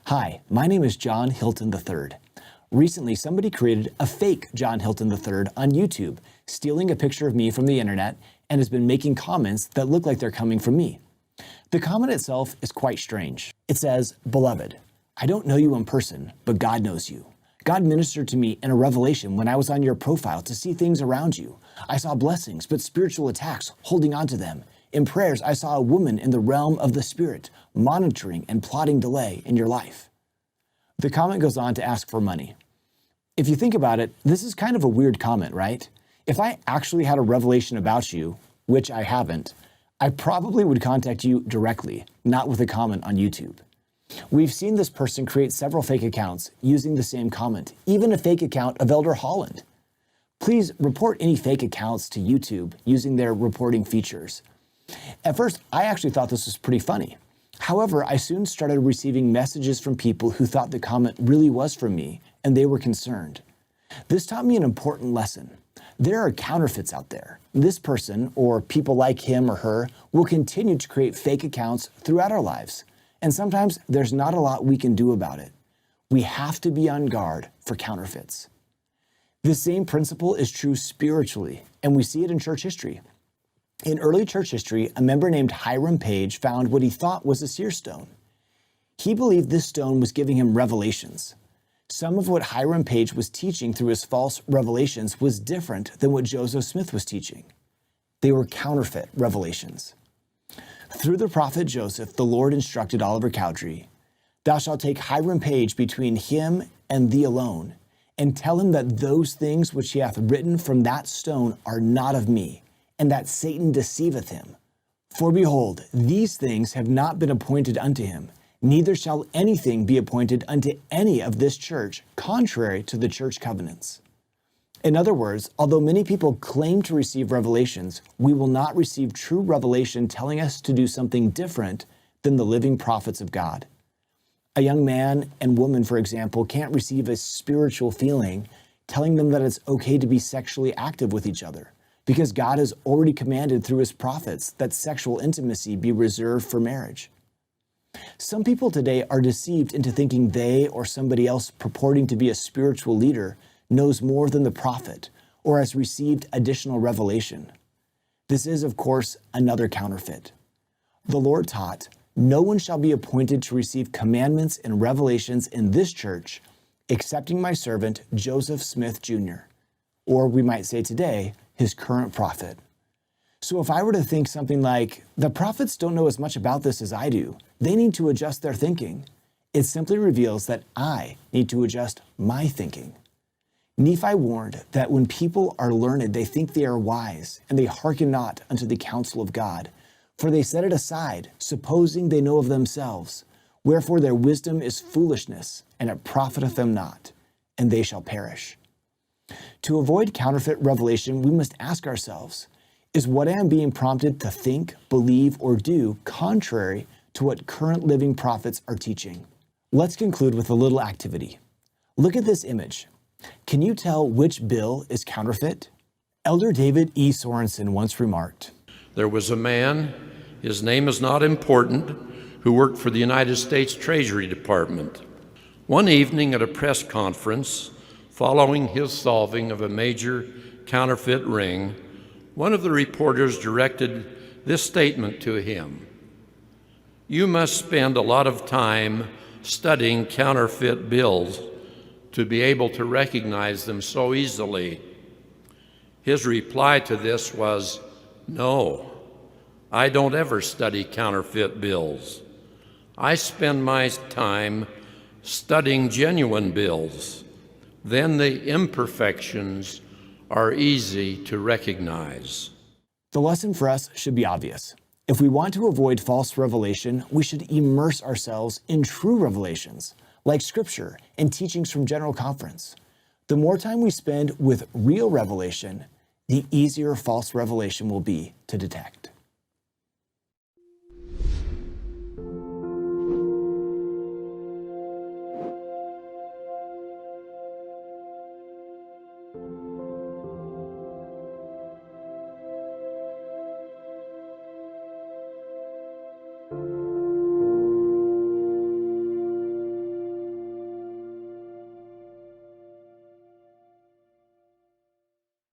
Hi, my name is John Hilton III. Recently, somebody created a fake John Hilton III on YouTube, stealing a picture of me from the internet, and has been making comments that look like they're coming from me. The comment itself is quite strange. It says, "Beloved, I don't know you in person, but God knows you. God ministered to me in a revelation when I was on your profile to see things around you. I saw blessings, but spiritual attacks, holding on to them. In prayers, I saw a woman in the realm of the spirit, monitoring and plotting delay in your life." The comment goes on to ask for money. If you think about it, this is kind of a weird comment, right? If I actually had a revelation about you, which I haven't, I probably would contact you directly, not with a comment on YouTube. We've seen this person create several fake accounts using the same comment, even a fake account of Elder Holland. Please report any fake accounts to YouTube using their reporting features. At first, I actually thought this was pretty funny. However, I soon started receiving messages from people who thought the comment really was from me, and they were concerned. This taught me an important lesson. There are counterfeits out there. This person, or people like him or her, will continue to create fake accounts throughout our lives. And sometimes there's not a lot we can do about it. We have to be on guard for counterfeits. The same principle is true spiritually, and we see it in church history. In early church history, a member named Hiram Page found what he thought was a seer stone. He believed this stone was giving him revelations. Some of what Hiram Page was teaching through his false revelations was different than what Joseph Smith was teaching. They were counterfeit revelations. Through the prophet Joseph, the Lord instructed Oliver Cowdery, "Thou shalt take Hiram Page between him and thee alone, and tell him that those things which he hath written from that stone are not of me, and that Satan deceiveth him. For behold, these things have not been appointed unto him, neither shall anything be appointed unto any of this church, contrary to the church covenants." In other words, although many people claim to receive revelations, we will not receive true revelation telling us to do something different than the living prophets of God. A young man and woman, for example, can't receive a spiritual feeling telling them that it's okay to be sexually active with each other, because God has already commanded through his prophets that sexual intimacy be reserved for marriage. Some people today are deceived into thinking they or somebody else purporting to be a spiritual leader knows more than the prophet or has received additional revelation. This is, of course, another counterfeit. The Lord taught, "No one shall be appointed to receive commandments and revelations in this church, excepting my servant Joseph Smith Jr., or we might say today, his current prophet." So if I were to think something like, "The prophets don't know as much about this as I do, they need to adjust their thinking," it simply reveals that I need to adjust my thinking. Nephi warned that when people are learned, they think they are wise, and they hearken not unto the counsel of God. For they set it aside, supposing they know of themselves. Wherefore their wisdom is foolishness, and it profiteth them not, and they shall perish. To avoid counterfeit revelation, we must ask ourselves, is what I am being prompted to think, believe, or do contrary to what current living prophets are teaching? Let's conclude with a little activity. Look at this image. Can you tell which bill is counterfeit? Elder David E. Sorensen once remarked, "There was a man, his name is not important, who worked for the United States Treasury Department. One evening at a press conference, following his solving of a major counterfeit ring, one of the reporters directed this statement to him: 'You must spend a lot of time studying counterfeit bills to be able to recognize them so easily.' His reply to this was, 'No, I don't ever study counterfeit bills. I spend my time studying genuine bills. Then the imperfections are easy to recognize.'" The lesson for us should be obvious. If we want to avoid false revelation, we should immerse ourselves in true revelations, like Scripture and teachings from General Conference. The more time we spend with real revelation, the easier false revelation will be to detect.